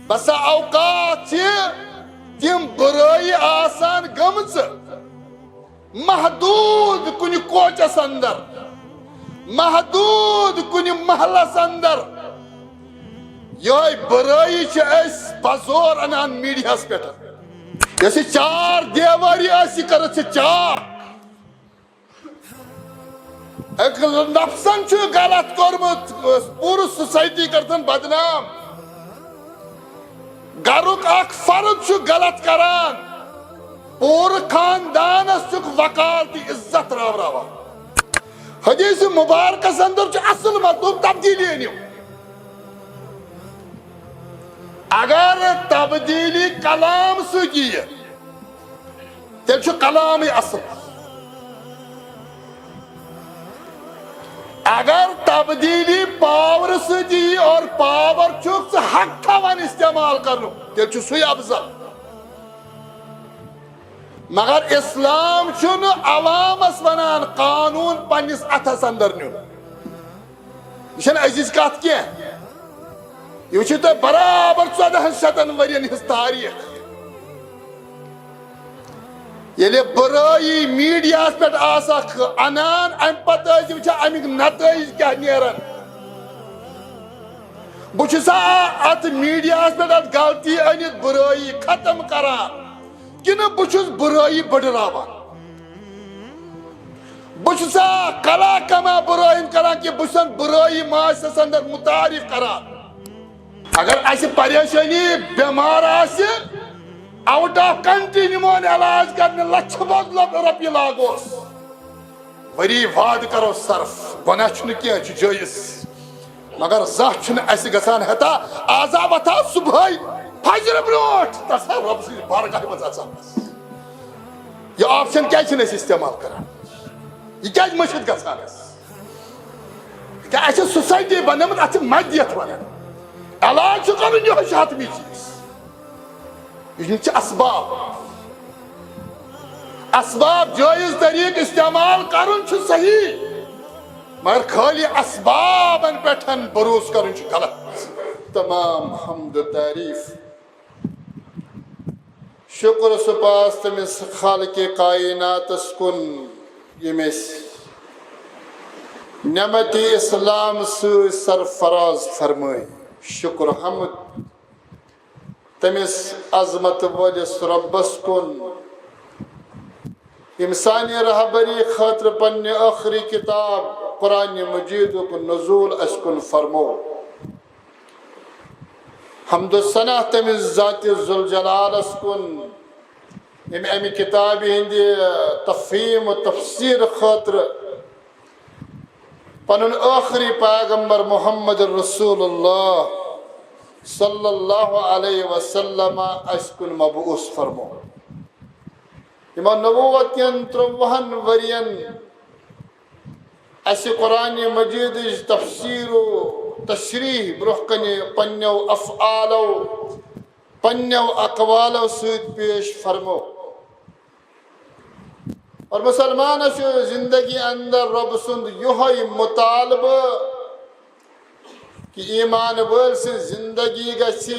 بسا اوقات تم برائی آسان گمز محدود کن کوچس اندر، محدود کن محلس اندر، یہ برائی اس بزور انان میڈیاس پہ یس چار دیواری آسی کر چاک نفسن غلط کورمت پور سوسائٹی کرتن بدنام، گھرک اخ فرد غلط کران پور خاندانس وقار تی عزت راوراوان۔ حدیث مبارکس اندر اصل مطلوب تبدیلی انیو، اگر تبدیلی کلام سکی تیل کلام اصل، اگر تبدیلی پاور سکی اور پاور چوک سے حق تھوان استعمال کرنو تیل سوی افضل، مگر اسلام چھن عوامس ونان قانون پنس اتھس اندر نیو، یہ عزیز کت کی یہ وچھو تو برابر 1400 ورین ہز تاریخ یلی برائی میڈیاس پہ آسک انان ام پتہ وچھا امیک نتائج کیا نیرن، بچھسا ات میڈیاس پہ ات غلطی انت برائی ختم کران کنہ بچھس برائی بڑھراوان، بچھسا کلا کما برائی کران کہ بچھسن برائی معاشرس اندر متعارف کران۔ اگر ایسی پریشانی بیمار آسی آؤٹ آف کنٹری نمون علاج کرنے لچھ بہت رپی لاگوس وری واد کرو صرف گناہ چھن کیا جائز، مگر زہ چھن ایسی گسان ہتا آزاب تھا صبح فجر بروٹ تصور رب سے بارگاہ مزا یہ آپشن کیا چھن ایسی استعمال کران، یہ کیا مشہد گسان ہے کیا ایسی سوسائٹی بنامت اچھا مدیت ونن علاج کرن یہ حتمی چیز، یہ اسباب اسباب جائز طریق استعمال کرن صحیح، مگر خالی اسبابن پٹھن بروس کرن غلط۔ تمام حمد و تعریف شکر سپاس تمس خالق کائنات کن یمس نعمت اسلام سرفراز فرمائی، شکر حمد تمس عظمت ولس ربس کن امسانی رہبری خاطر پن آخری کتاب قرآن مجید کو نزول اس کن فرمو، حمد و ثنا تمس ذات ذوالجلال اس کن امی کتاب ہندی تفہیم و تفسیر خاطر پنن آخری پیغمبر محمد رسول اللہ صلی اللہ علیہ وسلم اس کن مبعوث فرمو، اما نبوتین 53 ورین اس قرآن مجید تفسیر و تشریح برحکنی پنیو افعالو پنیو اقوالو سید پیش فرمو، اور مسلمان زندگی اندر رب سند یہ مطالبہ کہ ایمان ول سے زندگی گژھِ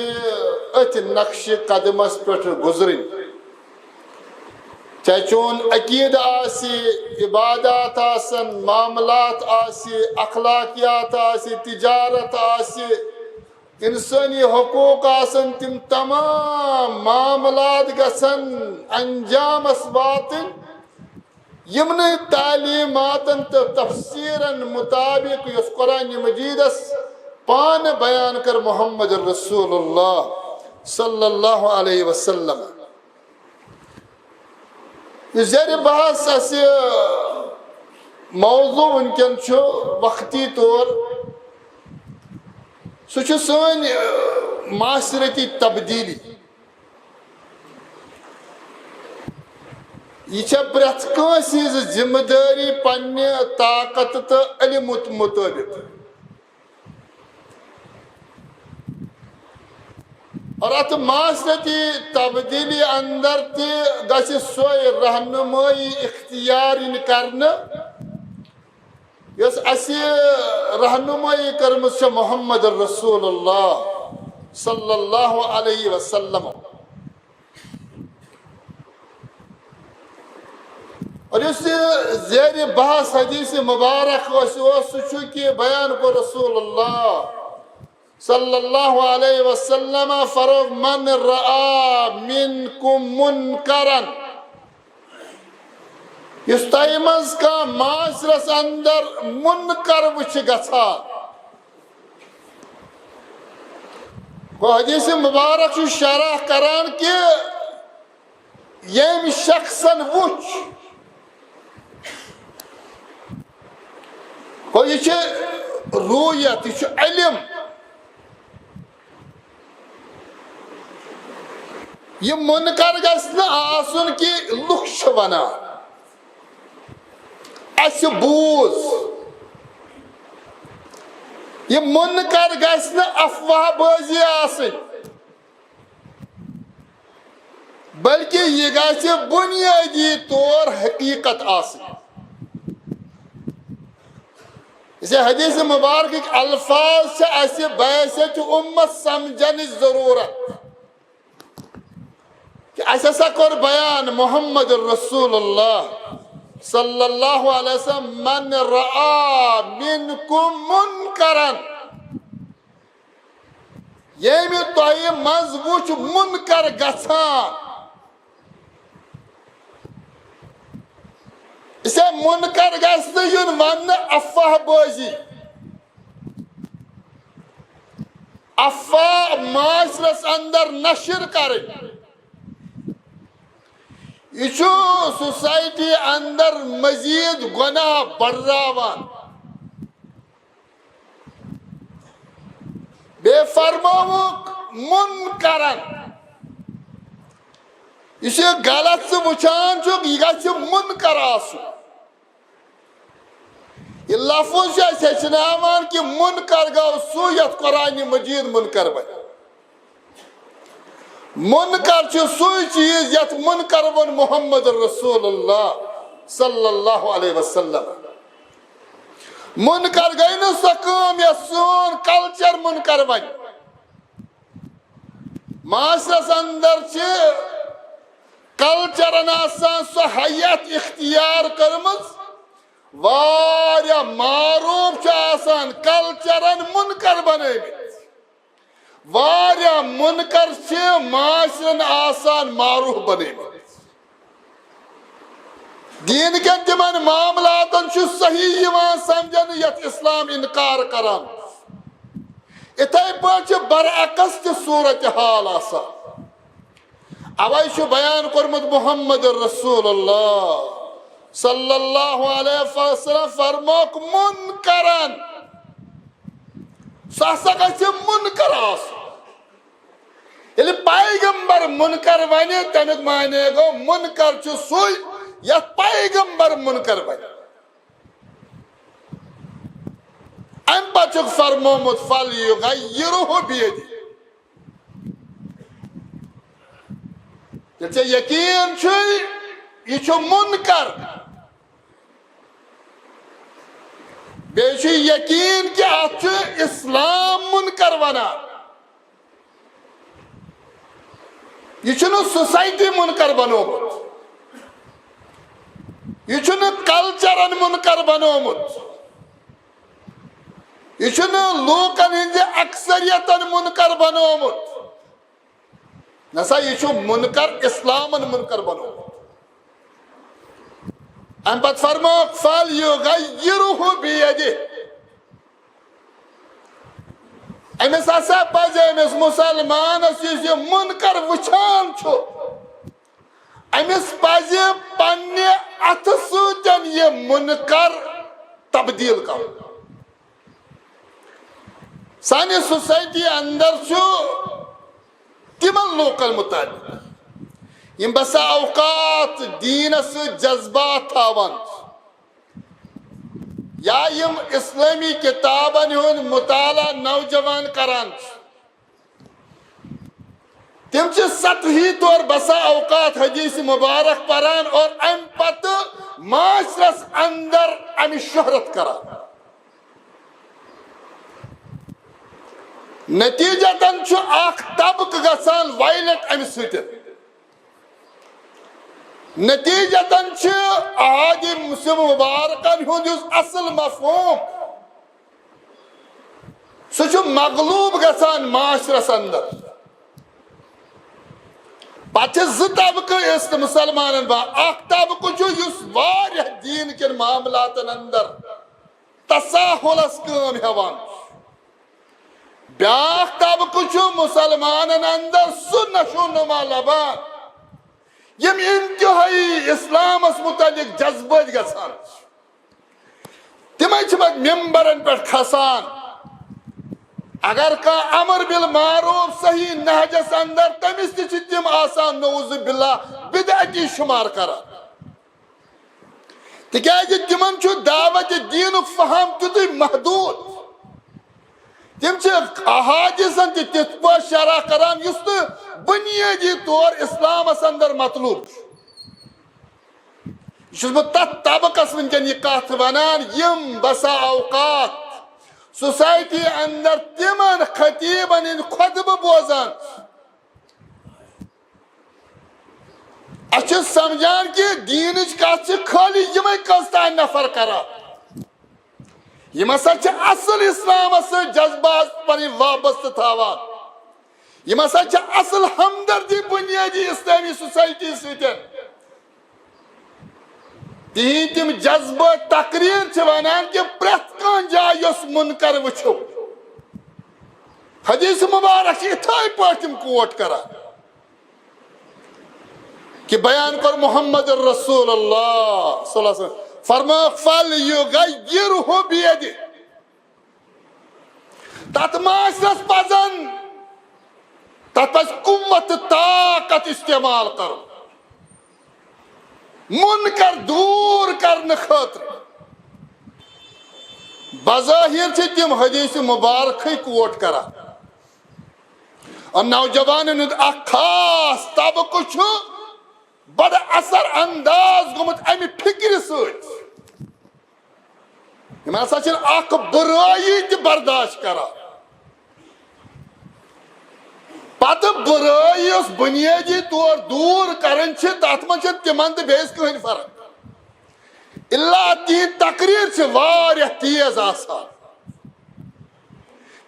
ات نقش قدمس پہ گزرن، چاہے چون عقید آسی، عبادات آسن، معاملات آسی، اخلاقیات آسی، تجارت آسی، انسانی حقوق آسن، تم تمام معاملات گژھن انجام واتن یمن تعلیماتن تو تفسیرن مطابق یس قرآن مجیدس پان بیان کر محمد رسول اللہ صلی اللہ علیہ وسلم۔ یہ زیر بحث اس موضوع ونکن چھو وقتی طور سو سن معاشرتی تبدیلی، یہ پریت کنسی ذمہ داری پنہ طاقت تو علم مطابق، اور ات معاشرتی تبدیلی اندر تی گژھِ سوے رہنمائی اختیار کرنا یس اسی رہنمائی کرمز محمد رسول اللہ صلی اللہ علیہ وسلم. اور اس زیر بحث حدیث مبارک سہ کہ بیان کو رسول اللہ صلی اللہ علیہ وسلم فرمو من رعا منکم منکرن اس تہ مز کا معاشرس اندر منکر وچھ گژھان. وہ حدیث مبارک شرح کران کہ یم شخصن وچھ گو یہ رویت یہ علم یہ منکر گژھِ آسن کہ لُکھ چھِ ونان اَسہِ بوٗز. یہ منکر گژھِ نہٕ افواہ بٲزی آسٕنۍ بلکہ یہ گژھِ بنیادی طور حقیقت آسٕنۍ. اس حدیث مبارک الفاظ سے ایسے بعثت امت سمجھنے ضرورت کہ ایسا سا کر بیان محمد رسول اللہ صلی اللہ علیہ وسلم من رعا منکم منکرن یمی تۄہہِ منٛز وُچھ منکر گژھان. اسے منکر گژھِ نہٕ یُن وننہٕ افواہ بٲزی. افواہ معاشرس اندر نشر کرٕنۍ یہ سوسائٹی اندر مزید گناہ بڑھراوان. بے فرموک منکرن یہ غلط سے وچھان یہ گژھِ منکر آسن. یہ لفظ ہیچناوان کہ منکر گو سُہ یتھ قرآن مجید منکر بن. منکر سُے چیز یتھ منکر ون محمد رسول اللہ صلی اللہ علیہ وسلم. منکر گئی نا سۄ کٲم یتھ سون کلچر منکر بن. معاشرس اندر کلچرن آسان سۄ حیت اختیار کرمٕژ واریاہ معروف آسان کلچرن منکر بنٲومٕتۍ. واریاہ منکر معاشرن آسان معروف بنٲومٕتۍ. دین کٮ۪ن تِمن معاملاتن صحیح یِوان سمجھنہٕ یتھ اسلام انکار کران. اِتھے پٲٹھۍ برعکس تہِ صورت حال آسان. اوے چھُ بیان کوٚرمُت محمد رسول اللہ صلی اللہ علیہ وسلم فرموک منکرن سُہ ہسا گژھِ منکر آسُن. ییٚلہِ پیغمبر منکر ونہِ تمیُک معنی گوٚو منکر چھُ سُے یتھ پیغمبر منکر ونہِ. امہِ پتہٕ چھُکھ فرمومُت فلیغیرہ بیدی. ییٚلہِ ژےٚ یقیٖن چھُے یہ چھُ منکر بیٚیہِ چھُ یقیٖن کہ اتھ چھُ اسلام منکر ونان. یہ چھُنہٕ سوسائٹی منکر بنومُت. یہ چھُنہٕ کلچرن منکر بنومُت. یہ چھُنہٕ لوٗکن ہٕنٛزِ اکثریتن منکر بنومُت. نسا یہ چھُ منکر اسلامن منکر بنومُت. امہِ پتہٕ فرموکھ فلیغیرہ بیدی. أمس ہسا پزِ أمس مسلمانس یُس یہِ منکر وٕچھان چھُ أمس پزِ پننہِ اتھٕ سۭتۍ یہِ منکر تبدیل کرُن. سانہِ سوسائٹی اندر چھُ تِمن لوٗکن مُتعلق یم بسا اوقات دینس سۭتۍ جذبات تھاوان یا یم اسلامی کتابن ہُنٛد مطالعہ نوجوان کران تم چھِ سطحی طور بسا اوقات حدیث مبارک پران اور ام پتہٕ معاشرس اندر امہِ شہرت کران. نتیجتاً چھُ اکھ طبقہٕ گژھان وایلیٹ امہِ سۭتۍ نتیجتاً چھُ احادیث مسلم مبارکن ہُنٛد یُس اصل مفہوم سُہ چھُ مغلوب گژھان معاشرس اندر پتہٕ چھِ زٕ طبقہٕ أسۍ مسلمانن اکھ طبقہٕ چھُ یُس واریاہ دیٖن کٮ۪ن معاملاتن اندر تساہلس کٲم ہٮ۪وان بیٛاکھ طبقہٕ چھُ مسلمانن اندر سُہ نشو نما لبان یم انتہٲئی اسلامس متعلق جذبٲتۍ گژھان تمے چھِ پتہٕ ممبرن پٮ۪ٹھ کھسان اگر کانٛہہ امر بالمعروف صحیح نہجس اندر تٔمِس تہِ چھِ تِم آسان نعوذ باللہ بدعتی شمار کران تِکیٛازِ تِمن چھُ دعوت دیٖنُک فہم تیُتُے محدوٗد تِم چھِ احادیثن تہِ تِتھ پٲٹھۍ شرح کران یُس نہٕ بنیٲدی طور اسلامس اندر مطلوب چھُ یہ چھُس بہٕ تتھ طبقس وٕنکٮ۪ن یہِ کتھ ونان یم بسا اوقات سوسائٹی اندر تمن خطیبن ہٕنٛدۍ خطبہٕ بوزان أسۍ چھِ سمجھان کہِ دیٖنٕچ کتھ چھِ خٲلی یمے کٔژتام نفر کران یم ہسا چھِ اصل اسلامس سۭتۍ جذبات پنٕنۍ وابستہٕ تھاوان یم ہسا چھِ اصل ہمدردی بنیٲدی اسلامی سوسائٹی سۭتۍ تِہنٛدۍ تِم جذبات تقریر چھِ ونان کہِ پرٛٮ۪تھ کانٛہہ جاے یۄس منکر وٕچھو حدیث مبارک چھِ یِتھے پٲٹھۍ تِم کوٹ کران کہ بیان کر محمد رسول اللہ صلی اللہ علیہ وسلم فرماو فَلْيُغَيِّرْهُ بِيَدِهِ تتھ معاشرس پزن تتھ پزِ قوت طاقت استعمال کرُن منکر دوٗر کرنہٕ خٲطرٕ بظٲہر چھِ تِم حدیث مبارکھٕے کوٹ کران نوجوانن ہُنٛد اکھ خاص طبقہٕ چھُ بڑٕ اثر انداز گوٚمُت امہِ فکرِ سۭتۍ یم ہسا چھِنہٕ اکھ بُرٲیی تہِ برداشت کران پتہٕ بُرٲیی یۄس بنیٲدی طور دوٗر کرٕنۍ چھِ تتھ منٛز چھِ تِمن تہٕ بیٚیِس کٕہٕنۍ فرق الا تِہنٛد تقریر چھِ واریاہ تیز آسان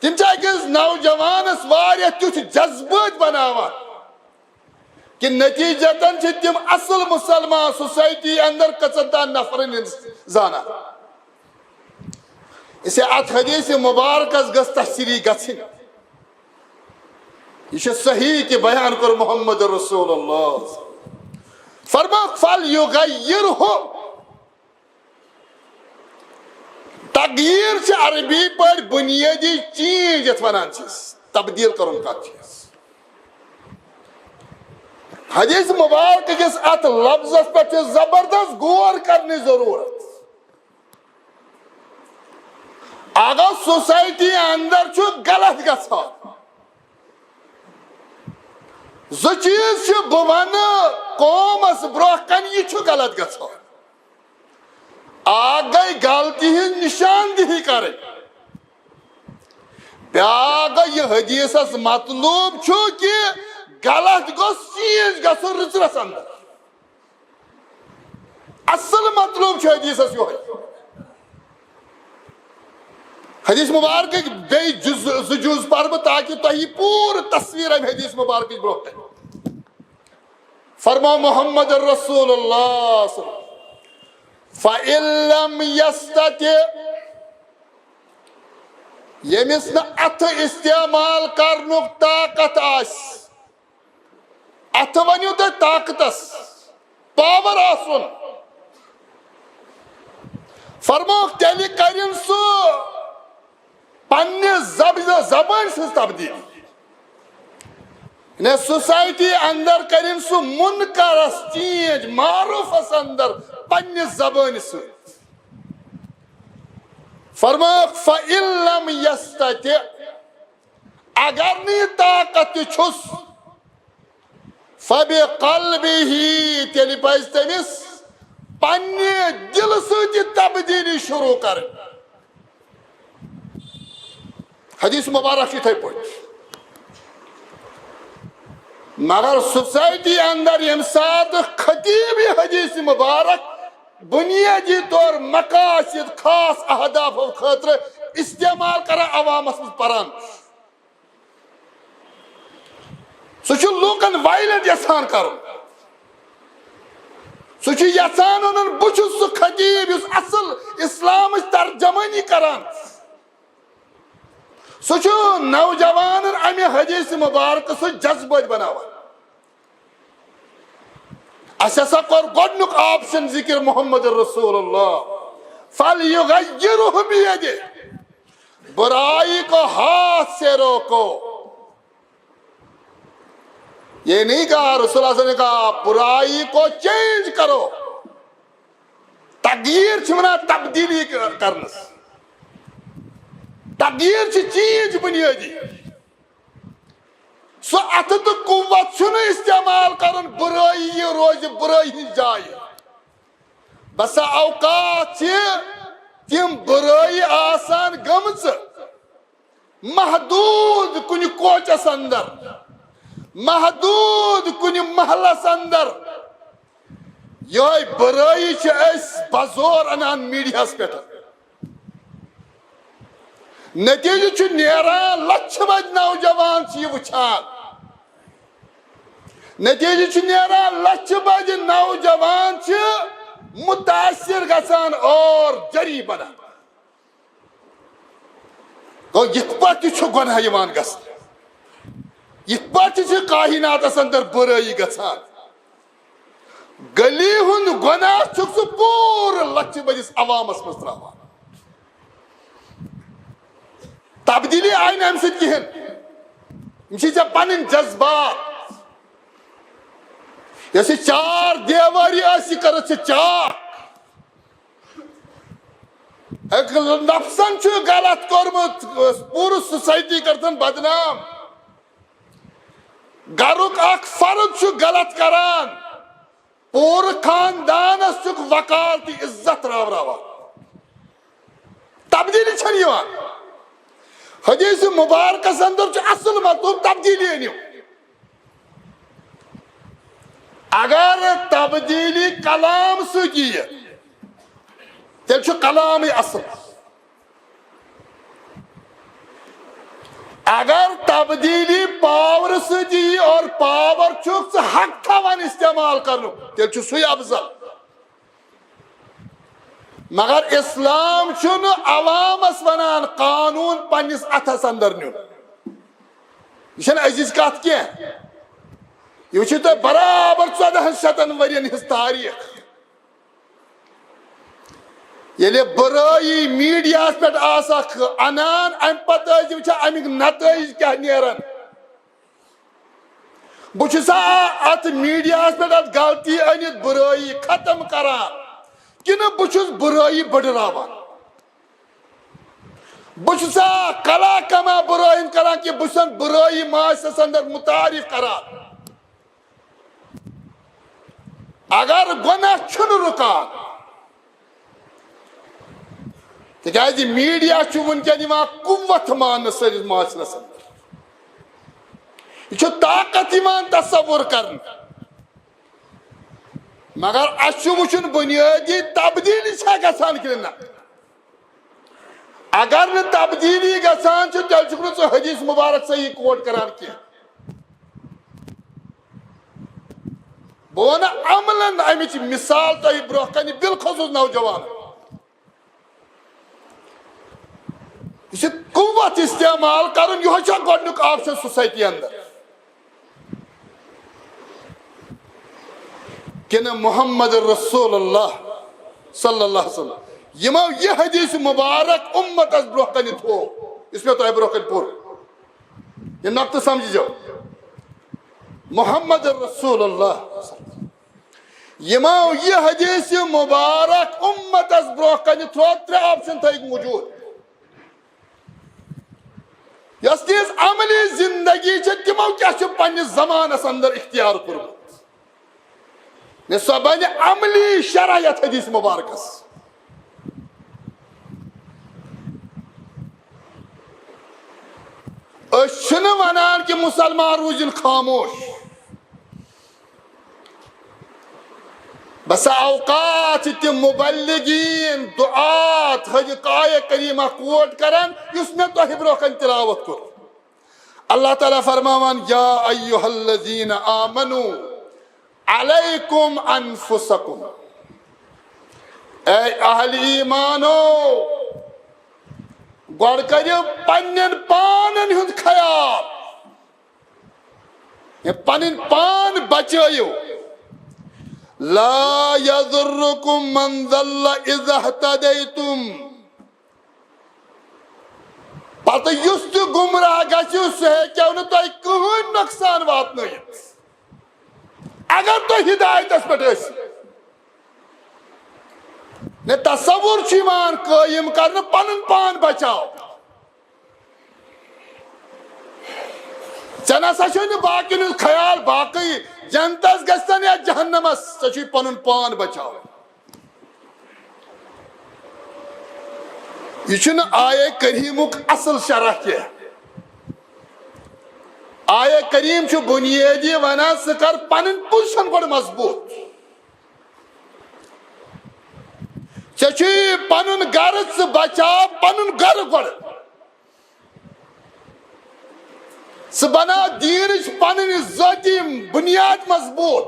تِم چھِ أکِس نوجوانس واریاہ تیُتھ جذبٲتۍ بناوان کہ نتیجتاً چھِ تِم اصل مسلمان سوسائٹی اندر کٔژن نفرن زانان اسے اتھ حدیث مبارکس گژھ تشریح گژھٕنۍ یہ چھُ صحیح کہ بیان کر محمد رسول اللہ فرماو فَلْيُغَيِّرْهُ تغییر چھِ عربی پٲٹھۍ بنیٲدی چینج یتھ ونان چھِ تبدیل کرُن کانٛہہ چیٖز حدیث مبارک کِس اتھ لفظس پٮ۪ٹھ چھِ زبردست غور کرنٕچ ضروٗرت اگر سوسائٹی اندر چھُ غلط گژھان زٕ چیٖز چھِ بہٕ ونہٕ قومس برونٛہہ کنہِ یہِ چھُ غلط گژھان اکھ گٔے غلطی ہٕنٛز نشاندہی کرٕنۍ بیٛاکھ گوٚو یہِ حدیثس مطلوب چھُ کہِ غلط گوٚژھ چینج گژھُن رٕژرس اندر اصل مطلوب چھُ حدیثس یِہوے حدیث مبارکٕکۍ بیٚیہِ زٕ جُز پرٕ بہٕ تاکہِ تۄہہِ یی پوٗرٕ تصویٖر امہِ حدیث مبارکٕچ برونٛہہ کنہِ فرماو محمد رسول اللہ فَإِن لَمْ يَسْتَطِعْ ییٚمِس نہٕ اتھٕ استعمال کرنُک طاقت آسہِ اتھٕ ؤنِو تُہۍ طاقتس پاور آسُن فرموکھ تیٚلہِ کٔرِنۍ سُہ پننہِ زبٲنۍ سٕنٛز تبدیٖلی سوسائٹی اندر کٔرِنۍ سُہ منکرس چینج معروفس اندر پننہِ زبٲنۍ سۭتۍ فرموکھ فَإِن لَمْ يَسْتَطِعْ اگر نہٕ یہِ طاقت تہِ چھُس فَبِقَلْبِهِ تیٚلہِ پزِ تٔمِس پننہِ دلہٕ سۭتۍ یہِ تبدیٖلی شروٗع کرٕنۍ حدیث مبارک یتھے پٲٹھۍ مگر سوسائٹی اندر یم سات خطیب یہ حدیث مبارک بنیادی طور مقاصد خاص اہداف خاطر استعمال کران عوامس مز پران سہ لوکن وائلنٹ یژھان کرن سہ یژھان ونن بہ چھس سہ خطیب یس اصل اسلام ترجمانی کران سہ نوجوانن امہ حدیث مبارک سہ جذبت بناوان اس ہسا کور گۄڈنیُک آپشن ذکر محمد رسول اللہ فَلْيُغَيِّرْهُ بِيَدِهِ برائی کو ہاتھ سے روکو یہ نہیں کہا رسول اللہ صلی اللہ علیہ وسلم نے کہا برائی کو چینج کرو تغییر چھمنا تبدیلی کرنس تغییر چھ چیز بنیادی سو اتھ تو قوت چھن استعمال کرن برائی یہ روز برائی ہن جائے بسا اوقات چھ تم برائی آسان گمز محدود کن کوچس اندر محدود کن محلس اندر یہ برائی چھ اس بزور انان میڈیاس پہ نتیجہ چھ نیران لچھ بج نوجوان چھ یہ وچھان نتیجہ چھ نیران لچھ بج نوجوان چھ متاثر گژھان اور جری بنان گو یتھ پٲٹھۍ چھُ گۄناہ یِوان گژھنہٕ یتھ پٲٹھۍ چھِ کائناتس اندر برائی گژھان گلی ہُنٛد گۄناہ چھُکھ سُہ پوٗرٕ لچھِ بٔجِس عوامس منٛز تراوان تبدیلی آئی نہٕ امہِ سۭتۍ کِہیٖنۍ یِم چھِ ژےٚ پنٕنۍ جذبات یۄس یہِ چار دیواری آسہِ یہِ کٔرٕتھ ژےٚ چاک نفسن چھُ غلط کوٚرمُت پوٗرٕ سوسایٹی کٔرتن بدنام گرُک اکھ فرد چھُ غلط کران پوٗرٕ خاندانس چھُکھ وقار تہٕ عزت راوراوان تبدیلی چھنہٕ یِوان حدیث مبارکس اندر چھُ اصل مطلوب تبدیلی أنِو اگر تبدیلی کلام سۭتۍ یِیہِ تیٚلہِ چھُ کلامٕے اصل اگر تبدیلی پاور سۭتۍ یِیہِ اور پاور چھُکھ ژٕ حق تھاوان استعمال کرنُک تیٚلہِ چھُ سُے افضل مگر اسلام چھُنہٕ عوامس ونان قانون پننس اتھس اندر نیُن یہ چھنہٕ أزِچ کتھ کینٛہہ یہ وٕچھِو تُہۍ برابر 1400 ؤرین ہٕنٛز تاریخ ییٚلہِ برٲیی میڈیاہس پٮ۪ٹھ آسکھ انان امہِ پتہٕ ٲسۍ وٕچھان امیُک نتٲیج کیٛاہ نیران بہٕ چھُسا اتھ میڈیاہس پٮ۪ٹھ اتھ غلطی أنِتھ برٲیی ختم کران کنہٕ بہٕ چھُس برٲیی بٔڑراوان بہٕ چھُسا کلا کما برٲیِن کران کہِ بہٕ چھُسن برٲیی معاشرس اندر متعارف کران اگر گۄناہ چھُنہٕ رُکان تِکیٛازِ میڈیا چھُ وٕنکٮ۪ن یِوان قوت ماننہٕ سٲنِس معاشرس اندر یہ چھُ طاقت یِوان تصور کرنہٕ مگر اسہِ چھُ وٕچھُن بُنیٲدی تبدیلی چھا گژھان کِنہٕ نہ اگر نہٕ تبدیلی گژھان چھِ تیٚلہِ چھُکھ نہٕ ژٕ حدیث مبارک صحیح کوٹ کران کینٛہہ بہٕ وَنہٕ عملن امِچ مثال تۄہہِ برونٛہہ کنہِ بالخصوٗص نوجوان یہ چھُ قوت استعمال کرُن یِہوے چھا گۄڈنیُک آپشن سوسایٹی اندر کنہٕ محمد رسول اللہ صلی اللہ علیہ وسلم یمو یہ حدیث مبارک امتس برونٛہہ کنہِ تھوو یُس مےٚ تۄہہِ برونٛہہ کنہِ پوٚر یہ نقطہٕ سمجھِزیو محمد رسول اللہ یمو یہ حدیث مبارک امتس برونٛہہ کنہِ تھوو 3 آپشن تھٲیِکھ موجوٗد یۄس تِہنٛز عملی زندگی چھِ تِمو کیٛاہ چھُ پننِس زمانس اندر اختیار کوٚرمُت مےٚ سۄ بنہِ عملی شرح یتھ حدیث مبارکس اشن ونان کہ مسلمان روزن خاموش بس اوقات تم مبلغین دعات حج آیہ کریمہ کوٹ کرن یس میں تو برکن تلاوت کر اللہ تعالیٰ فرماوان یا ایہا الذین آمنو علیکم انفسکم اے اہل ایمانو گوڑ کریو پنن پانن ہند خیال پنن پان بچائیو لا یضرکم من ضل اذا اہتدیتم پتہ یس تہ گمراہ گژھو سہ ہیکو نہ تۄہہِ کٕہٕنۍ نۄقصان واتنٲیِتھ اگر تُہۍ ہدایتس پٮ۪ٹھ ٲسِو نے تصور چھُ یِوان قٲیِم کرنہٕ پنُن پان بچاو ژےٚ نسا چھُے نہٕ باقین ہُنٛد خیال باقٕے جنتس گژھن یا جہنمس ژےٚ چھُے پنُن پان بچاو یہ چھُنہٕ آیہ کریٖمُک اصل شرح کینٛہہ آیہ کریم چھُ بنیٲدی ونان ژٕ کر پنٕنۍ پوزیشن گۄڈٕ مضبوٗط ژےٚ چھُے پنُن گرٕ ژٕ بچاو پنُن گرٕ گۄڈٕ ژٕ بناو دیٖنٕچ پنٕنۍ ذٲتی بنیاد مضبوٗط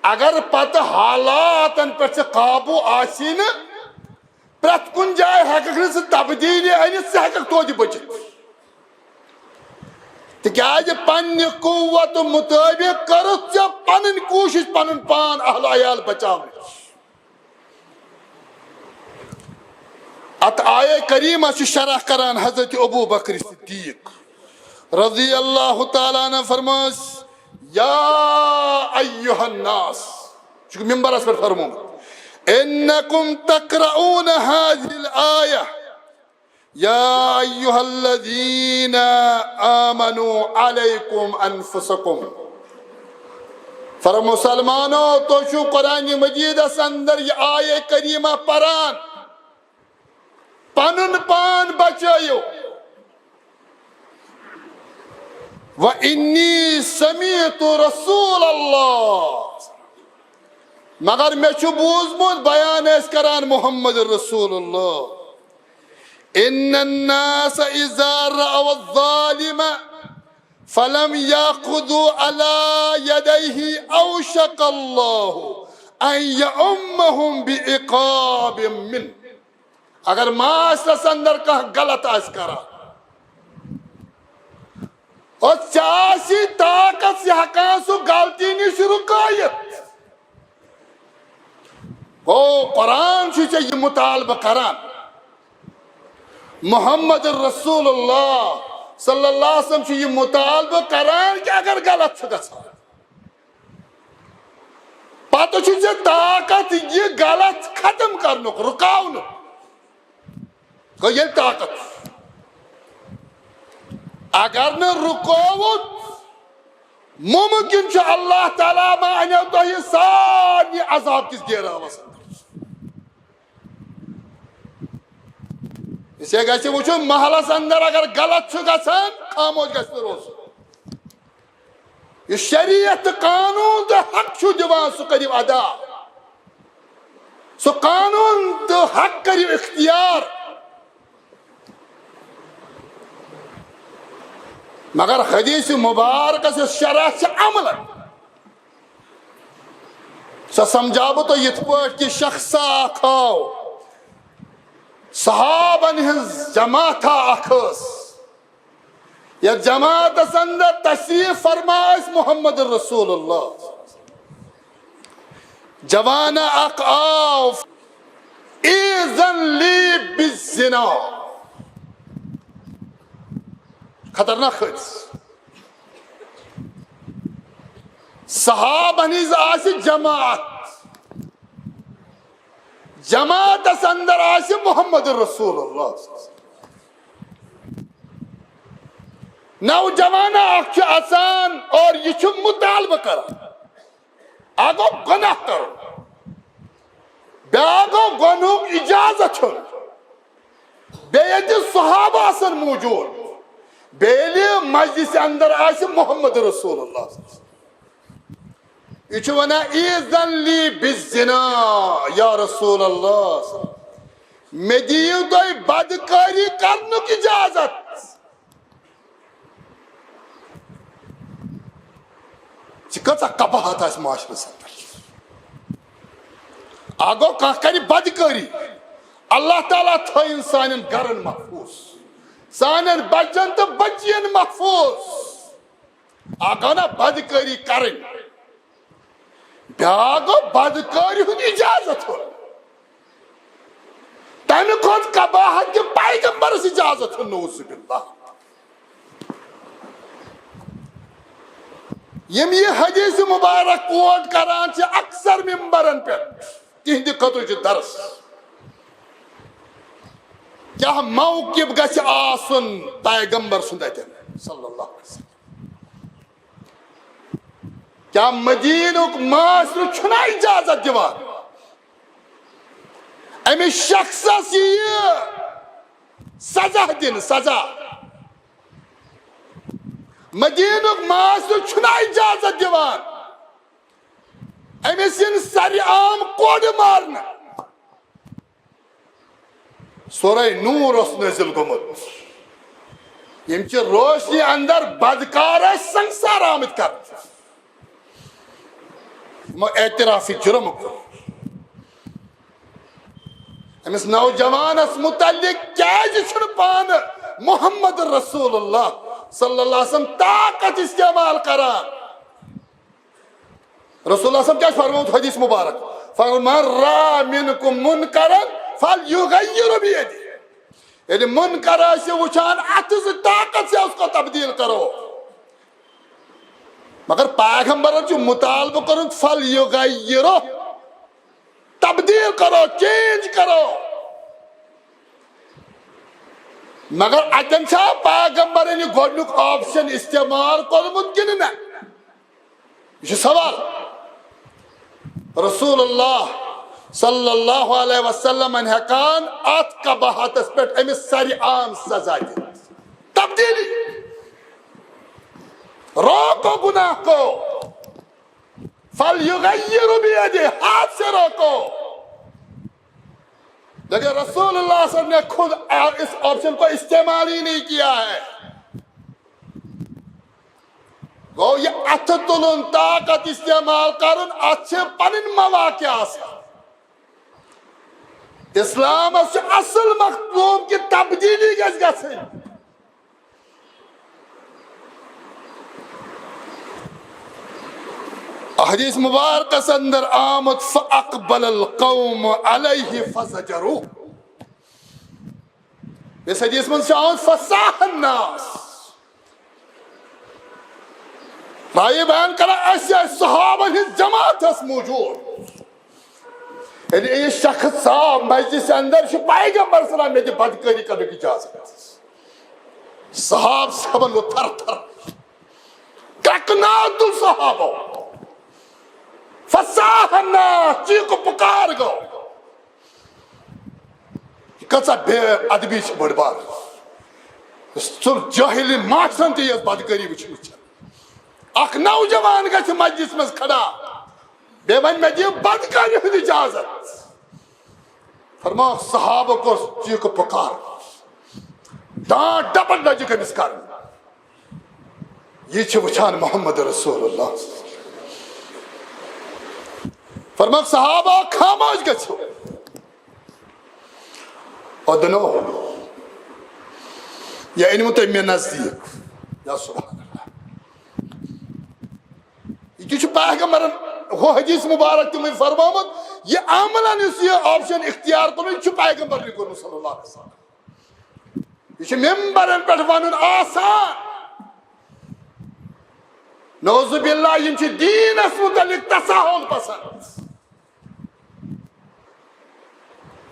اگر پتہٕ حالاتن پٮ۪ٹھ ژےٚ قابوٗ آسی نہٕ پرٛٮ۪تھ کُنہِ جایہِ ہٮ۪ککھ نہٕ ژٕ تبدیٖلی أنِتھ ژٕ ہٮ۪ککھ توتہِ بٔچِتھ تِکیٛازِ پننہِ قوتہٕ مُطٲبق کٔرٕتھ ژےٚ پنٕنۍ کوٗشش پنُن پان اہل عیال بچاونٕچ ات آیہ کریمہ چھُ شرح کران حضرت ابو بکر صدیق رضی اللہ تعالیٰ عنہ فرماس یا ایہا الناس چونکہ ممبرس پر فرمومُت انکم تقرؤون هذه الآیہ یا ایہا الذین آمنوا علیکم انفسکم فرم مسلمانو تو چھو قرآن مجید اس اندر یہ آیہ کریمہ پران پنن پان بچائیو وَإِنِّي سَمِعْتُ رَسُولَ اللَّهِ مگر میں چھو بوزمت بیان اس کران محمد رسول اللہ ان الناس اذا رأوا الظالم فلم يأخذوا على يديه اوشك الله ان يؤمهم بعقاب منه اگر معاشرس اندر کا غلط آس کرا اور چاسی طاقت سے حقان سو غلطی نش رکایت وہ قرآن سے یہ مطالبہ کران محمد رسول اللہ صلی اللہ علیہ وسلم سے یہ مطالبہ کران کہ اگر غلط سے گژھان پتہ چھے طاقت یہ غلط ختم کرنک رکاونک گو یہ طاقت اگر نہ رکوت ممکن چھو اللہ تعالیٰ معنی تو یہ ساری عذاب کس گیرہ وسط اسے گئے وچھو محلس اندر اگر غلط چھو گژھان خاموش گژھن روزو یہ شریعت قانون تو حق چھو دیوان سو کریو ادا سو قانون تو حق کریو اختیار مگر حدیث مبارک سے شرح سے عمل سو سمجھابو تو یہ پوٹ کی شخصا آکھاو صحابن ہنز جماعت آکھس یا جماعت اندر تشریف فرمائش محمد رسول اللہ جوانا اقاو ایزن لی بالزنا خطرناک حدیث صحابہ نیز آسی جماعت جماعت اس اندر آسی محمد رسول اللہ نوجوانہ اکھ آسان اور یہ چھو مطالبہ کرا آگو گناہ کرو بیاگو گناہ اجازت چھو بیعت صحابہ آسان موجود بیلی مجلس اندر آسی محمد رسول اللہ یہ چھو ونا ایزن لی بالزنا یا رسول اللہ میں دیو دوئی بدکاری کرنو کی اجازت چکتا قباحت آس معاشرہ سندر آگو کری بدکاری اللہ تعالیٰ تھا انسان گرن محفوظ سانن بچن تو بچین محفوظ آگو نا بدکاری کرن بیاگو بدکاری ہن اجازت ہو تمہیں خود قباحت کے پیغمبر سے اجازت ہو نعوذ باللہ یم یہ حدیث مبارک کوٹ کران چھ اکثر ممبرن پر تہند خطر چھ درس کیا موقف گژھِ آسن پیغمبر سُنٛد اتٮ۪ن صلی اللہ علیہ وسلم کیا مدینُک معاشرٕ چھُنا اجازت دِوان أمس شخصس یہ سزا دن سزا مدینُک معاشرٕ چھُنا اجازت دِوان أمس یِن سرِ عام کوڑِ مارنہٕ سورہ نور اس نازل گومت یم چھ روشنی اندر بدکار سنسار آمد کر اعترافی جرم کو امس نوجوانس متعلق کیاز چھن پان محمد رسول اللہ صلی اللہ علیہ وسلم طاقت استعمال کران رسول اللہ صلی اللہ علیہ وسلم کیا فرمود حدیث مبارک فرمود من را منکم منکرن فَلْيُغَيِّرُ بِيَدِهِ یعنی منکر سے وچھان اتھ سے طاقت سے اس کو تبدیل کرو مگر پیغمبر جو مطالبہ کرو فَلْيُغَيِّرُ تبدیل کرو چینج کرو مگر اتن چھا پیغمبر نے گوڈنک آپشن استعمال کرمت کن نہ یہ سوال رسول اللہ صلی اللہ علیہ وسلم ہیکان ات قباحتس پہ امس ساری عام سزا دت تبدیلی روکو گناہ کو فَلْيُغَيِّرُ بِيَدِهِ ہاتھ سے روکو لیکن رسول اللہ صلی اللہ علیہ وسلم نے خود اس آپشن کو استعمال ہی نہیں کیا ہے گو یہ اتھ تلن طاقت استعمال کرن اچھے پنن مواقع آسا اسلام سے اصل مخدوم کی تبدیلی گز گژھن حدیث مبارک اندر آمد فاقبل القوم علیہ فزجروه اس حدیث من سے آمد فصاح الناس رائے بیان کرا ایسے صحابہ ہی جماعت اس موجود یعنی یہ شخص صاحب مجلس اندر چھ پیغمبر صلی اللہ علیہ وسلم بدکاری کرنے کی اجازت صحاب سبن وہ تھر تھر ککنات الصحابہ فصاح الناس چیکو پکار گو کسا بے ادبی چھ بڑ بار سر جاہل معاشرن تی یہ بدکاری وچھن اخ نوجوان گچھ مجلس میں کھڑا بے من میں دیو بدکاری ہوں اجازت فرما صحابہ کو جی کو پکار دان ڈپٹ نجی کے مسکار یہ چھو وچھان محمد رسول اللہ فرما صحابہ خاموش گچھو ادنو یا انمو تو میں نزدیک یا سبحان اللہ یہ چھو پیغمبرن وہ حدیث مبارک تمہیں فرمامت یہ عملاً اس یہ آپشن اختیار کرنے چھو پیغمبر نے کرنے صلی اللہ علیہ وسلم یہ چھو ممبرن پیٹھوانن آسان نعوذ باللہ یہ چھو دین اس متعلق تساہل پسند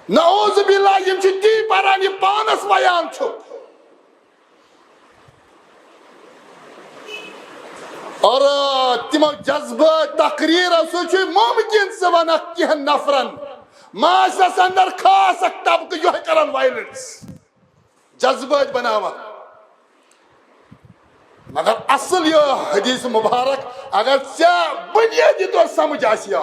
نعوذ باللہ یہ چھو دی پرانی پانس بیان چھو اور تمو جذبہ تقریر اسو چھو ممکن سے ونک کہن نفرن معاشرس اندر خاص اک طبقہ جو ہے کرن وائلنس جذبہ بناوا مگر اصل یہ حدیث مبارک اگر بنیادی طور سمجھ آسیا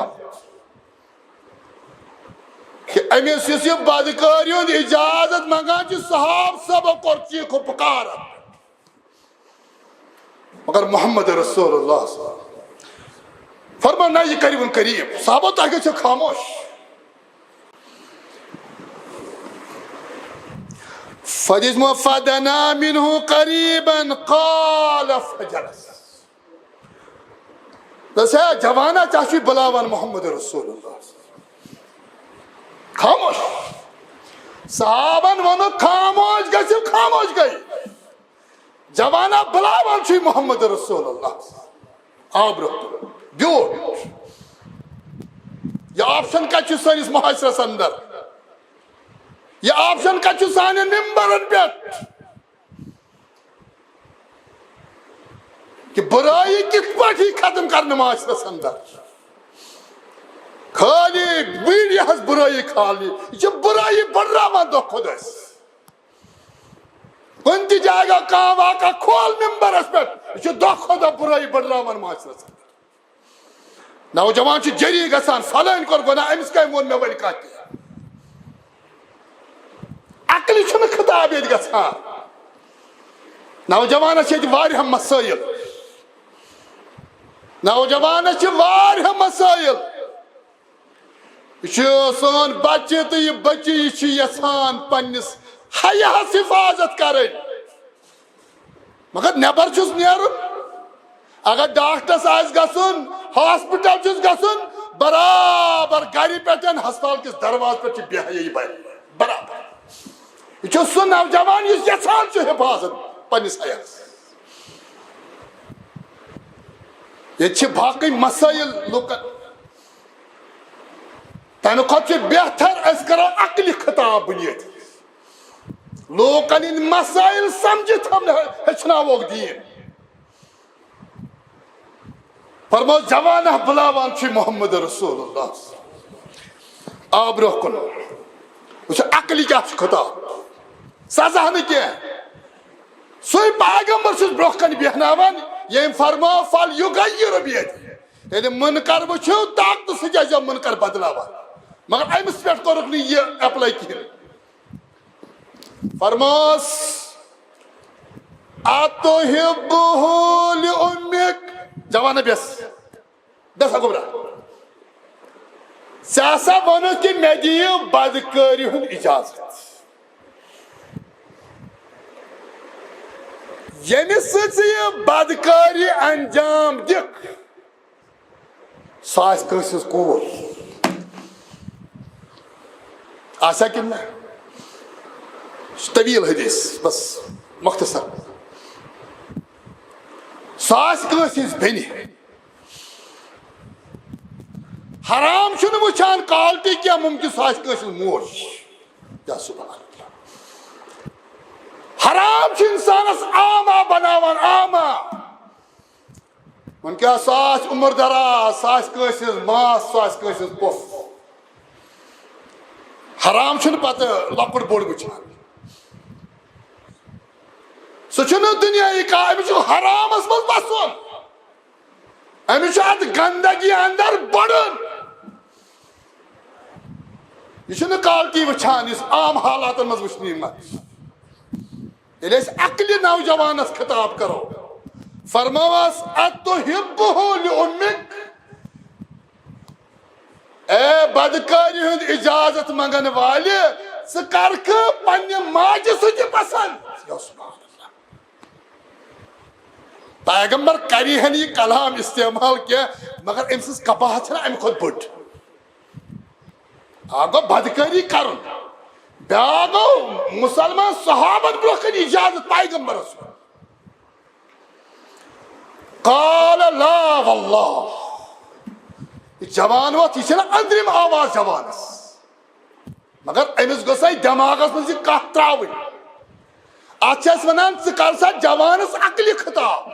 کہ امس اس بدکاری ہند اجازت منگان صحاب سب کور چیخ و پکار مگر محمد رسول اللہ صلی اللہ علیہ وسلم فرمان نہ یہ قریب قریب صحابہ تاکہ چھو خاموش فجسم فدنا منه قریبا قال فجلس بس ہے جوانا چاہشی بلاوان محمد رسول اللہ خاموش صحابن ونو خاموش گئی خاموش گئی جوانا بلاوان چھ محمد رسول اللہ آب رکھو بیوٹ یہ آپشن کا چھ سانس محاصرس اندر یہ آپشن کا چھ سانے ممبرن پیٹ کہ برائی کس پاٹ ہی ختم کرنے معاشرس اندر خالی بیڑی ہز برائی خالی یہ برائی بڑھ رہا مان دو خود اس انتی جائے گا کام آقا کھول ممبر اس پہ یہ دو خود برائی بڑھ رہا مان معاشرس اندر نوجوان چھ جری گسان فلان کر گناہ امس کا مون میں ولی کہتی ہے عقلی چھن خطاب یہ گسان نوجوان چھ واریاہ مسائل نوجوان چھ واریاہ مسائل یہ سون بچہ تو یہ بچی یہ یسان پنس حیاس حفاظت کریں مگر نبر چھس نیرن اگر ڈاکٹرس آس گسن ہاسپٹل چھس گسن برابر گھر پہ ہسپتال کس دروازے پہ بہائی برابر یہ سہ نوجوان اس یسان حفاظت پنس حیاس یہ باقی مسائل لوکن تمہ کھت بہتر اس کرو عقلی خطاب بنیاد لوکن ان مسائل سمجھت ہم ہچناوک دین فرمو جوانہ بلاوان چھ محمد رسول اللہ آب رکن وہ عقلی کیا خطاب سزا نہ کی سوئی پیغمبر چھس برونٛہہ کن بیہناوان یم فرمو فل یغیر بیدی یعنی منکر وچھو طاقت سۭتۍ منکر بدلاوان مگر امس پہ کورک یہ اپلائی کہین فرماس اتحبہ لامک جوانہ بیس دسا گمرا سیاسا ونو کہ مے دیو بدکاری ہند اجازت یمس ثہ بدکاری انجام دک سہ کس کور آسا کہ طویل حدیث بس مختصر ساس کس بین حرام چھن وچھان کالٹی کیا ممکن ساس کس موش یا سبحان اللہ حرام چھ انسانس آما بناوان آما من کیا ساس عمر دراز ساس کس ماس ساس کس پف حرام چھن پتہ لکڑ بوڑ وچھان سہ دنیا کا امس حرامس مز بسن امس ات گندگی اندر بڑن یہ کالٹی وچھان اس عام حالات مز وچھنی مت ییٚلہِ أسۍ عقلہِ نوجوانس خطاب کرو فرماوس اتحبہ لامک اے بدکاری ہند اجازت منگن والے ژٕ کرکھ پننہِ ماجہِ سۭتۍ پسند یا سبحان اللہ پیغمبر کری ہن یہ کلام استعمال کیا مگر ام سز قباحت چھنا ام کھت بڑ آگو بدکاری کرن بیاا گو مسلمان صحابت برکن اجازت پیغمبر رسول قال لا والله جوان وقت یہ اندرم آواز جوانس مگر امس گوسا دماغس مز یہ کت تراؤن ات ونان ژٕ کر سا جوانس عقلی خطاب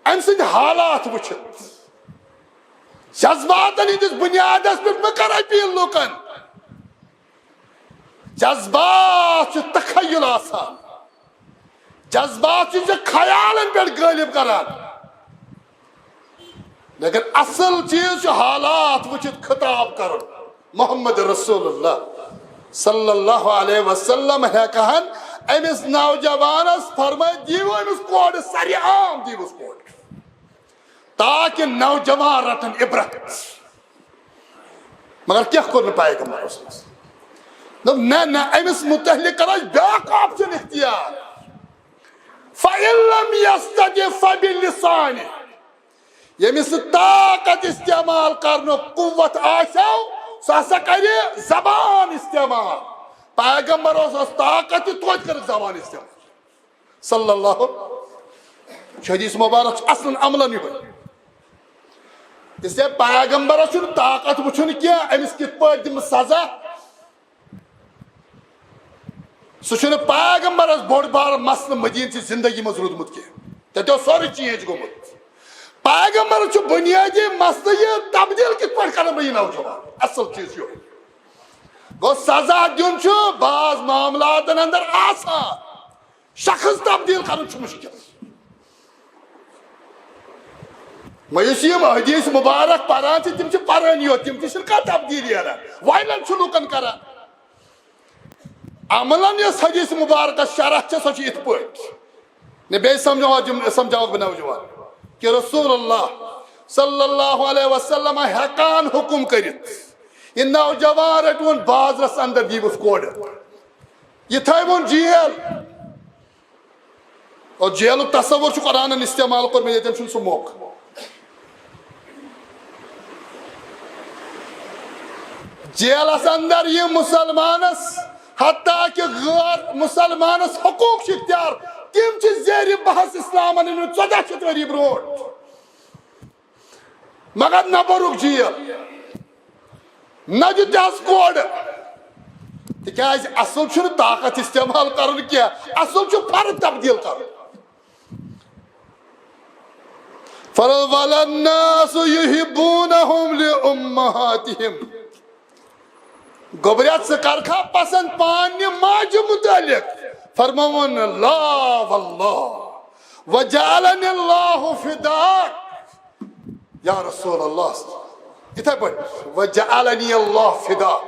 ام سند حالات وچھت جذباتن ہندس بنیادس پہ مہ کر اپیل لوکن جذبات تخیل آسان جذبات سے خیالن پہ غالب کران لیکن اصل چیز حالات وچھت خطاب کرن محمد رسول اللہ صلی اللہ علیہ وسلم ہے کہن امس نوجوانس فرمائے دیو امس کوڑ سری عام دیوس کوڑ تاکہ نوجوان رٹن عبرت مگر کیا کرنا پائے گا رسول نہ امس متعلق کرا بیاق آپشن اختیار فَإِن لَمْ يَسْتَجِبْ فَبِاللِّسَانِ یمس طاقت استعمال کرنو قوت آسو سا کرے زبان استعمال پیغمبر اس طاقت توت کر زبان استعمال صلی اللہ حدیث مبارک اصلا عملا نہیں ہوئی اس لیے پیغمبر چھن طاقت وچھن کیا امس کت پٲٹھۍ دم سزا سہ چھن پیغمبر بوڑ بار مسئلہ مدین چہ زندگی مز رودمت کی تتو سورے چینج گومت پیغمبر چھ بنیادی مسئلہ یہ تبدیل کت پٲٹھۍ کرن بہ یہ نوجوان اصل چیز یہ گو سزا دیون چھ بعض معاملات اندر آسان شخص تبدیل کرن چھ مشکل میوسیم حدیث مبارک پران تم پرانی یوت تم تہ تبدیلی کران وائلن لوکن کران عملن یس حدیث مبارک شرح سہ ات پہ بیٚیہِ سمجھاوک بہ نوجوان کہ رسول اللہ صلی اللہ علیہ وسلم ہیکان حکم کرت یہ نوجوان رٹون بازرس اندر دیوس کوڑ یہ تھون جیل اور جیل تصور قرآن استعمال کور یتن سہ موقع جیلس اندر یہ مسلمانس حتیٰ کہ غیر مسلمانس حقوق اختیار تم زیر بحث اسلام 1400 ؤری برونٹ مگر نہ برک جیل نہ دس کوڑ تکیاز اصل چھ طاقت استعمال کرن کیا اصل چھ فرد تبدیل کرن فَالنَّاسُ يُحِبُّونَهُمْ لِأُمَّهَاتِهِمْ گوبریت سے کرکھا پسند پانی ماج متعلق فرمون لا واللہ وجعلنی اللہ فداک یا رسول اللہ اتھائی پڑھ وجعلنی اللہ فداک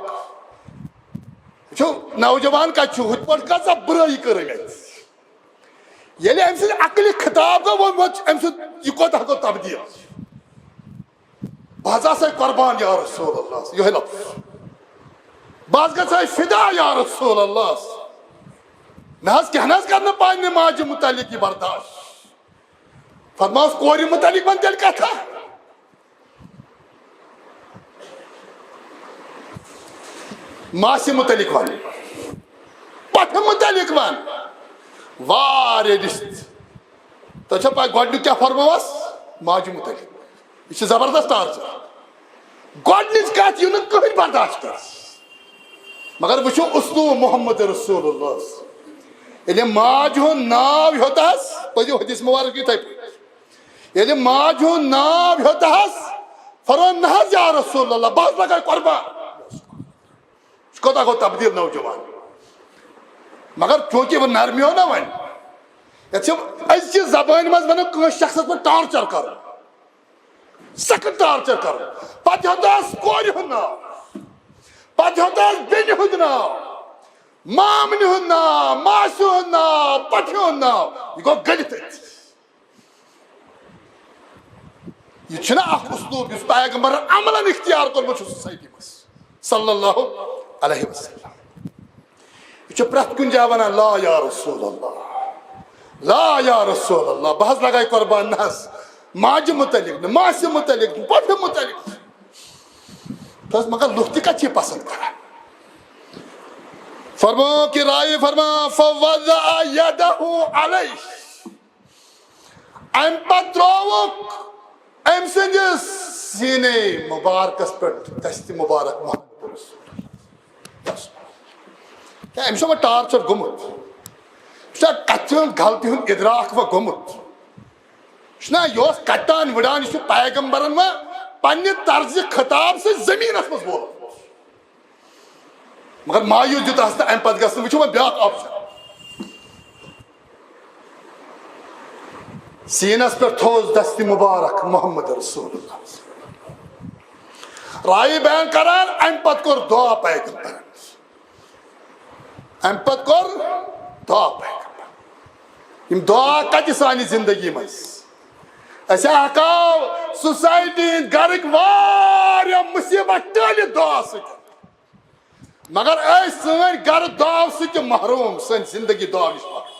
نوجوان کا چھوٹ پڑھ کا سب برائی کرے گئے یعنی ہم سے عقلی خطاب کا وہ ہم سے یہ کو تبدیل بازا سے قربان یا رسول اللہ یہ لفظ بعض گژھِ فدا یا رسول اللہ نہ کہنا کرنا پاننے ماجہ متعلق یہ برداشت فرماس کوری متعلق ون تیل کتھا ماسی متعلق ون پتھ متعلق ون وارے رشت تو چھا پاک گوڑنی کیا فرماس ماجہ متعلق یہ زبردست آرچہ گوڑنی کہت یوں کوئی برداشت کر مگر وچھو اسلوب محمد رسول اللہ یعنی ماج ہون ناو ہوتا ہے پہلے حدیث مبارک کی تھائی یعنی ماج ہون ناو ہوتا ہے فرون نحض یا رسول اللہ باز لگا قربان کو تبدیل نوجوان مگر چونکہ وہ نرمی ہو نا وین ایسی زبان مز بنا کوئی شخص پر ٹارچر کرو سخت ٹارچر کرو پتہ ہوتا ہے کوری ہون ناو پتہ ہوتا ہے بینی ہون ناو مامنی ہون ناو ماسی ہون ناو پتہ ہون ناو یہ گو گلت ہے یہ چھنا اخ اسلوب اس پیغمبر عملا اختیار کرمو چھو سوسائٹی مس صلی اللہ علیہ وسلم یہ چھو پرت کن جاوانا لا یا رسول اللہ لا یا رسول اللہ بحث لگائی قربان ناس ماج متعلق ماسی متعلق پتہ متعلق تو مگر لختی کا چی پسند کرا فرمو کی رائی فرما فوضع یدہو علیہ ام پتروک ام سنجس سینے مبارکس پر دستی مبارک محمد رسول کیا ام شما ٹارچر گمت شنا کتن غلطی ہن ادراک و گمت شنا یوس کتان وڑان شو پیغمبرن و پنی طرز خطاب سے زمین اس مز بول مگر مایوس دیتا ہستا ام پت گسن وچھو میں بیاق آپشن سینس پہ تھوس دستی مبارک محمد رسول اللہ رائے بیان کران ام پت کور دعا پیغمبر ام پت کور دعا پیغمبر یم دعا کتہ سانی زندگی مز اسے ہکاو سوسائٹی گرک واریاہ مصیبت ٹلت دعا سۭتۍ مگر أسۍ سٲنۍ گھر دعا سۭتۍ محروم سٲنۍ زندگی دعا نش محروم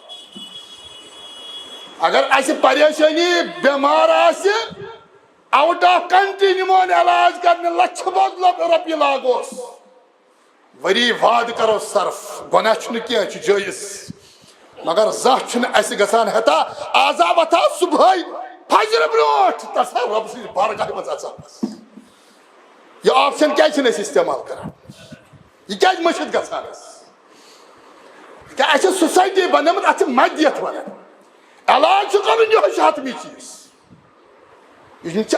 اگر اسہِ پریشانی بیمار آسہِ آؤٹ آف کنٹری نمون علاج کرنے لچھ بدل رۄپیہِ لاگوس ؤری واد کرو صرف گۄناہ چھُنہٕ کینٛہہ چھُ جٲیز مگر زانٛہہ چھُنہٕ اسہِ گژھان ہتا عذاب وتھا صبحٲے فجر برونٛٹھ تسا رۄب سٕنٛزِ بارگاہہِ منٛز اژان یہ آپشن کیٛازِ چھِنہٕ أسۍ استعمال کران یہ کیٛازِ مٔشِتھ گژھان اسہِ چھِ سوسایٹی بنٲومٕژ اتھ چھِ مدیت ونان علاج چھُ کرُن یِہوٚے چھُ حتمی چیٖز یِم چھِ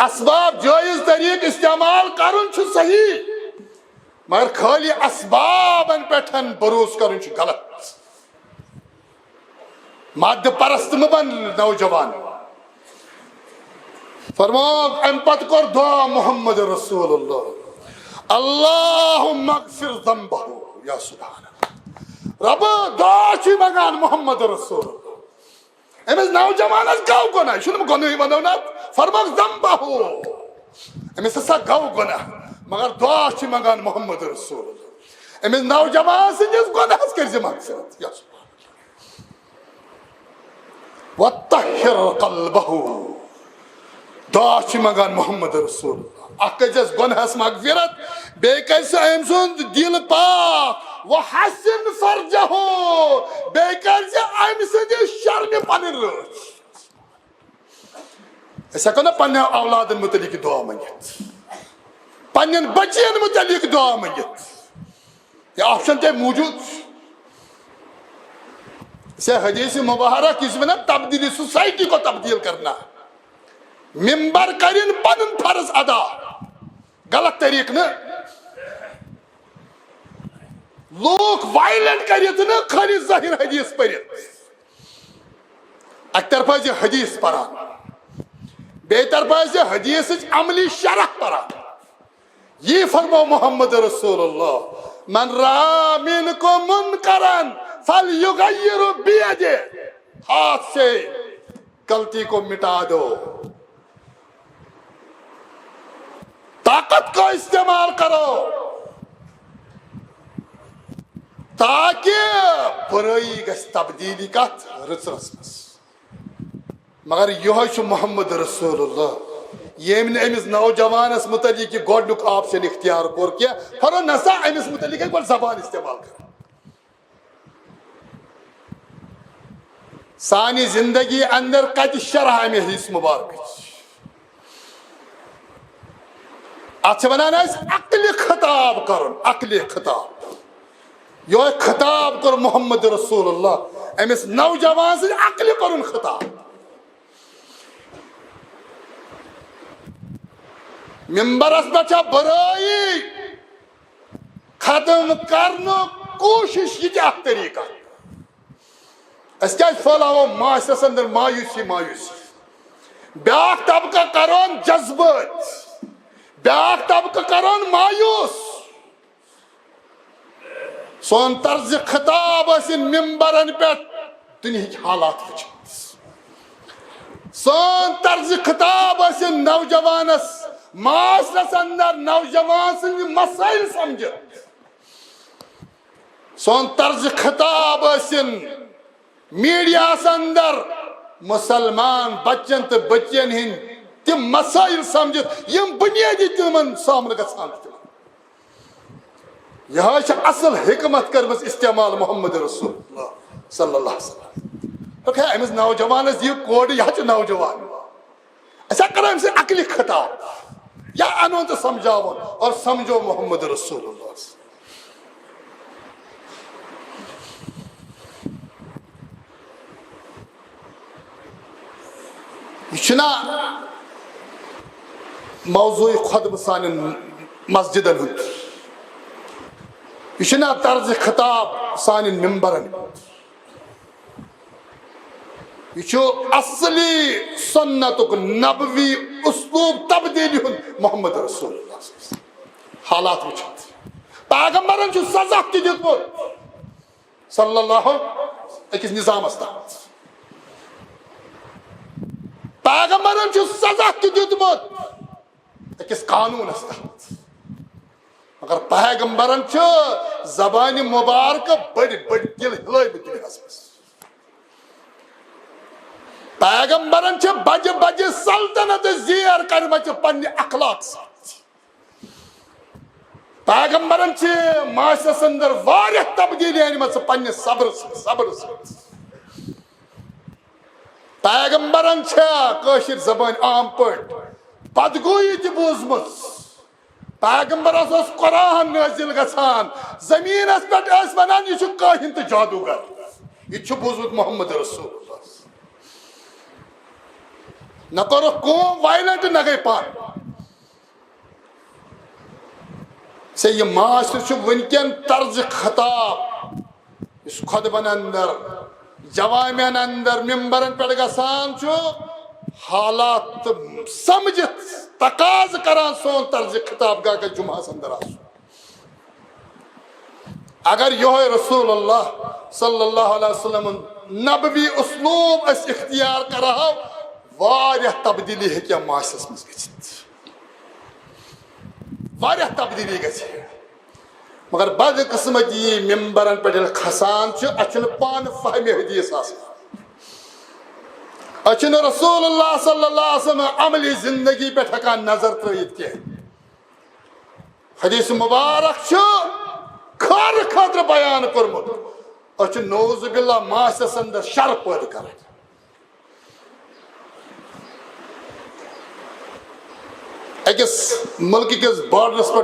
اسباب جٲیز طریٖقہٕ استعمال کرُن چھُ صحیح مگر خٲلی اسبابن پٮ۪ٹھ بروس کرُن چھُ غلط مادہ پرست مہ بن نوجوان فرماو ام پتہ کور دعا محمد رسول اللہ اللہم اغفر ذنبہ یا سبحان رب دعا چھ منگان محمد رسول اللہ امس نوجوانس گو گناہ یہ گناہ ونو نا فرماو ذنبہ امس ہسا گو گناہ مگر دعا چھ منگان محمد رسول اللہ امس نوجوان سندس گناہس کرز مغفرت یا سبحان وطہر قلبہ دعا چھ منگان محمد رسول اللہ اکھ کرزس گناہس مغفرت بیٚیہِ کر سہ أمۍ سُنٛد دل پاک وحسن فرجہ بیٚیہِ کر سہ أمۍ سٕنٛدِ شرمہِ پنٕنۍ رٲچھ أسۍ ہٮ۪کو نا پننٮ۪ن اولادن متعلق دعا منگِتھ پننٮ۪ن بچین متعلق دعا منگِتھ یہ آپشن تہِ موجود اسے حدیث مبارک اس میں نا تبدیلی سوسائٹی کو تبدیل کرنا ممبر کرن پنن فرض ادا غلط طریق نا لوگ وائلنٹ کرت نا خالی ظاہر حدیث پرت اک طرف یہ حدیث پران بے طرف یہ حدیث عملی شرح پران یہ فرمو محمد رسول اللہ من را منکم منکرا فلیغیر بیدہ ہاتھ سے غلطی کو مٹا دو طاقت کو استعمال کرو تاکہ برائی گژھِ تبدیلی کت رٕژرس منٛز مگر یہوے چھُ محمد رسول اللہ ییٚمۍ نہٕ أمِس نوجوانس متعلق یہِ گۄڈنیُک آپشن اختیار کوٚر کینٛہہ فرو نسا أمِس متعلق گۄڈٕ زبان استعمال کرٕنۍ سانہِ زندگی اندر کتہِ شرح امہِ حدیث مبارکٕچ اتھ چھِ ونان أسۍ عقلہِ خطاب کرُن عقلہِ خطاب یہوے خطاب کوٚر محمد رسول اللہ أمِس نوجوان سٕنٛدِ عقلہِ کوٚرُن خطاب ممبرس پہ برائی ختم کرنُک کوشش یہ تہِ اکھ طریقہ أسۍ کیٛازِ پھٔہلاوو معاشرس اندر مایوسی بیاکھ طبقہ کرون جذبات بیاکھ طبقہ کرون مایوس سون طرز خطاب ٲسِن ممبرن پٮ۪ٹھ دُنہِکۍ حالات وٕچھان سون طرز خطاب ٲسِن نوجوانس معاشرس اندر نوجوان سٕنٛدۍ مسائل سمجھت سون طرز خطاب ٲسِن میڈیاہس اندر مسلمان بچن تو بچین ہند تم مسائل سمجھت یم بنیادی تمن سامنے گژھان یہ اصل حکمت کرمس استعمال محمد رسول اللہ صلی اللہ علیہ وسلم امس نوجوانس یہ کوڑ یہ نوجوان ایسا کرو امس عقلی خطاب یا انو تو سمجھاو اور سمجھو محمد رسول اللہ یہ موضوع خطب سان مسجدن ہند یہ طرز خطاب سان ممبرن یہ اصلی سنتک نبوی اسلوب تبدیلی محمد رسول اللہ حالات وچھت پیغمبرن سزا تہ دیتمت صلی اللہ اکس نظامس تحت پیغمبرن سزا تہ دیتمت اکس قانونس تحت مگر پیغمبرن زبان مبارک بڑی بڑی دل ہلائمت دنیاس مز پیغمبرن بجہ بجہ سلطنت زیر کرمچ پنہ اخلاق سات پیغمبرن معاشرس اندر واریاہ تبدیلی انمت پنہ صبر سات پیغمبرن کاشر زبان عام پٹ بدگوئی تہ بوزمت پیغمبرس اس قرآن نازل گژھان زمینس پہ ونان یہ کاہن تو جادوگر یہ بوزمت محمد رسول اللہ نہ کرو قوم وائلنٹ نہ گئی پان سے یہ معاشر ونکن طرز خطاب اس خطبن اندر جوامعن اندر ممبرن پہ گژھان حالات سمجھت تقاض کران سون طرز خطاب گا کہ جمعہ اندر آسو اگر یہ رسول اللہ صلی اللہ علیہ وسلم نبوی اسلوب اس اختیار کرہو واریاہ تبدیلی ہے کیا معاشرس مز گژھت واریاہ تبدیلی گژھِ مگر بد قسمتی ممبرن پہ کھسان اچھن پان فہم حدیث آسان اچھن رسول اللہ صلی اللہ علیہ وسلم عملی زندگی پہ ہکان نظر ترائیت کی حدیث مبارک کھر خاطر بیان کرمت اچھن نوز باللہ معاشرس اندر شر پید کریں اکس ملک کس بارڈرس پہ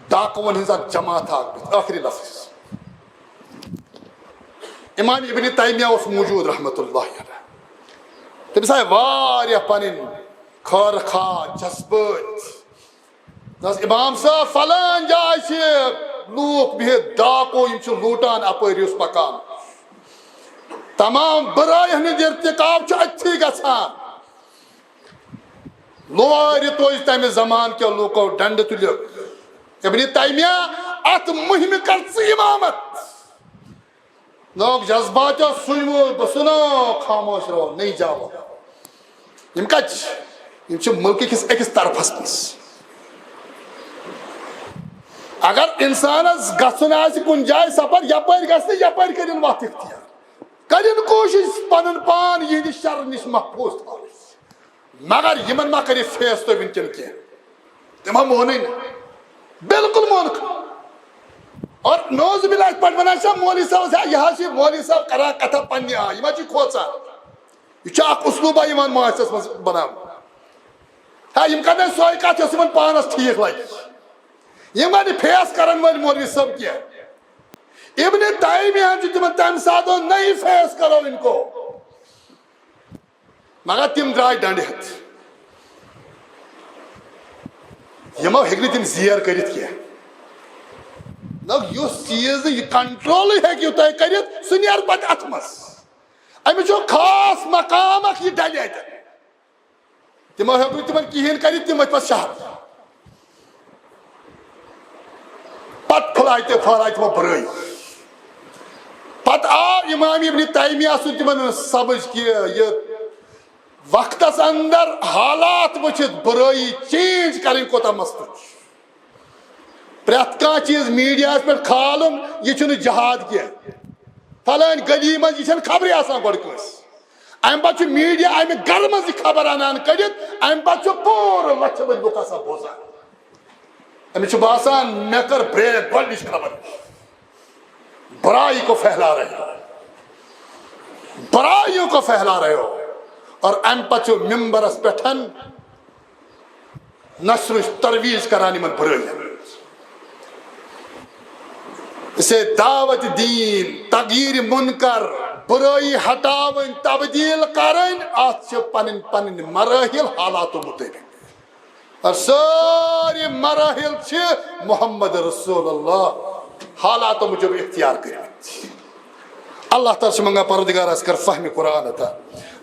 ڈاکون ہز جماعت آخری لفظ امام ابن تیمیہ اس موجود رحمت اللہ علیہ تمس آئی واریاہ پنن خیر خواہ جذبات امام صاحب فلان جائے لوک بہت ڈاکو یم لوٹان اپریس پکان تمام برائے ہند ارتکاب اتھی گژھان لوری توج تمہ زمان کے لوکو ڈنڈ تل ابن تیمیہ ات مہم کر امامت لوگ جذبات سنو بسنو خاموش رہو نہیں جاؤ یم کچ یم ملک کس اکس طرفس مز اگر انسانس گھن کن جائے سفر یپر گھن یپر کرن وت اختیار کرن کوشش پنن پان یہ شر نش محفوظ تھا مگر یمن ما کری فیس تو ونکن کی تمہ مونی بالکل مونک اور نوز باللہ پٹ ونان مولوی صاحب یہ مولوی صاحب کران کتھا پنہ آئی یہ کھوژان یہ اخ اسلوبہ یوان معاشرس مز بنان ہاں یم کرن سوے کتھ یس یمن پانس ٹھیک لگہ یم فیس کرن ول مولوی صاحب کی ابن تیمیہ تمن تمہ سات نہیں فیس کرو ان کو مگر تم درائے ڈنڈ ہت یمو ہیکہ تم زیر کرت کی اس چیز یہ کنٹرول ہیکو تہ کرت سہ نیر پتہ ات مز امچ خاص مقام یہ ڈلہ اتن تمو ہیکو تمن کہین کرت تم پتہ شہر پتہ پھلائے تہ پھہرائے تمو برائی پتہ آو امام ابن تیمیہ سن تمن سمجھ کہ یہ وقتس اندر حالات وچھت برائی چینج کریں کوتا مستر پریت کان چیز میڈیا پہ کھالن یہ چھن جہاد کیا فلان گلی من یہ خبر آسان گۄڈٕ کٲنٛسہِ امہ پتہٕ میڈیا امہ گرٕ منٛز یہِ خبر انان کٔڑِتھ امہ پتہٕ پوٗرٕ لچھِ بٔدۍ لُکھ آسان بوزان أمِس چھُ باسان مےٚ کٔر بریک گۄڈنِچ خبر برائی کو پھیلا رہے ہو برائیوں کو پھیلا رہے ہو اور ام پچو ممبرس پٹھن نشر ترویج کرانی من برائی اسے دعوت دین تغییر منکر برائی ہٹاون تبدیل کرن آت پنن پنن مراحل حالات مطابق اور ساری مراحل محمد رسول اللہ حالات مجھے اختیار کریں اللہ تعالیٰ سے منگا پروردگار اس کر فہم قرآن عطا،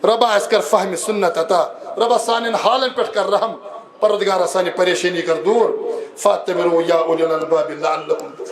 ربا اس کر فہم سنت عطا، ربا سانن حالن پہ کر رحم، پروردگار سانی پریشانی کر دور، فاتبروا یا اولی الالباب لعلکم تفلحون۔